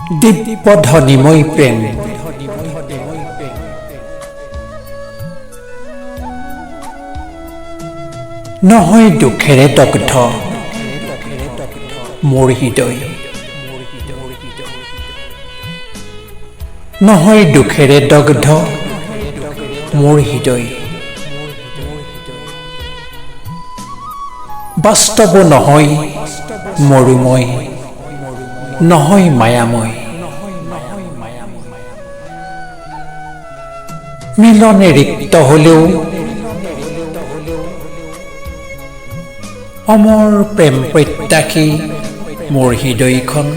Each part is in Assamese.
দিব্য ধনিময় প্ৰেম নহয় দুখেৰে দগ্ধ মোৰ হৃদয়, নহয় দুখেৰে দগ্ধ মোৰ হৃদয়। বাস্তৱ নহয় মৰুময়, নহয় মায়াময়। মিলনে ৰিক্ত হলেও অমৰ প্ৰেম প্ৰত্যাশী মোৰ হৃদয়খন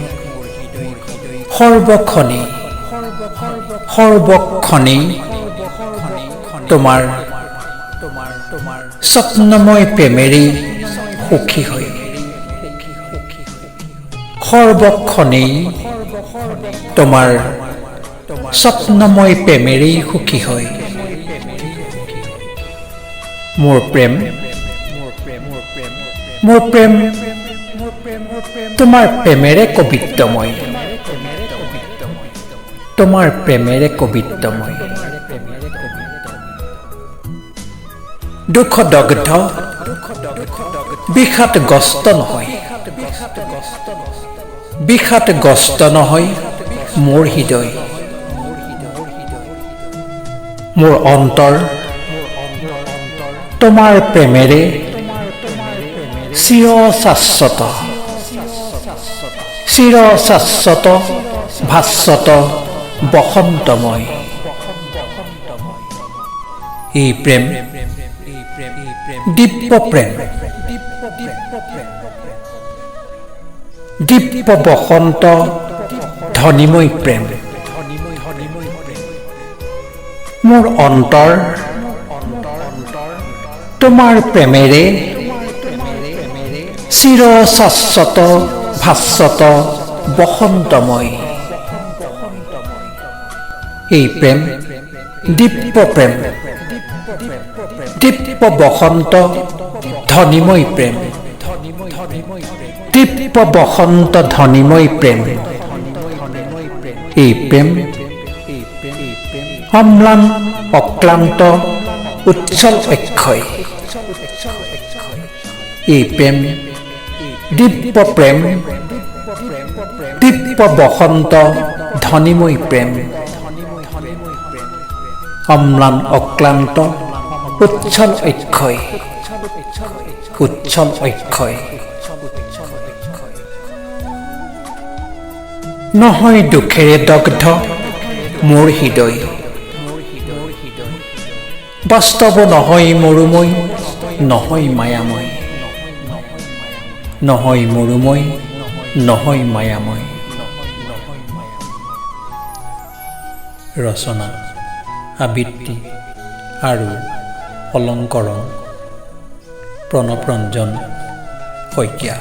সৰ্বক্ষণে তোমাৰ স্বপ্নময় প্ৰেমেৰেই সুখী হয়। সৰ্বক্ষণে তোমাৰ স্বপ্নময় প্ৰেমেৰেই সুখী হয়। মোৰ প্ৰেম তোমাৰ প্ৰেমেৰে কবিত্বময়, তোমাৰ প্ৰেমেৰে কবিত্বময়। দুখ দগ্ধ বিষাদগ্ৰস্ত নহয়, বিষাদগ্ৰস্ত নহয় মোৰ হৃদয়। মোৰ অন্তৰ তোমাৰ প্ৰেমেৰে চিৰশাশ্বত ভাস্বত বসন্তময়। এই প্ৰেম দিব্য প্ৰেম, দিব্য বসন্ত ধনিময় প্ৰেম। মোৰ অন্তৰ তোমাৰ প্ৰেমেৰে চিৰশাশ্বত ভাস্বত বসন্তময়। এই প্ৰেম দিব্য প্ৰেম, দিব্য বসন্ত ধনিময় প্ৰেম, দিব্য বসন্ত ধনিময় প্ৰেম। এই প্ৰেম অম্লান অক্লান্ত উচ্ছল অক্ষয়। এই প্ৰেম দিব্য প্ৰেম, দিব্য বসন্ত ধনিময় প্ৰেম, অম্লান অক্লান্ত উচ্ছল অক্ষয়, উচ্ছল অক্ষয়। নহয় দুখেৰে দগ্ধ মোৰ হৃদয়, বাস্তৱ নহয় মৰুময়, নহয় মায়াময়। নহয় মৰুময়, নহয় মায়াময়। ৰচনা আবৃত্তি আৰু অলংকৰণ প্ৰণৱ ৰঞ্জন শইকীয়া।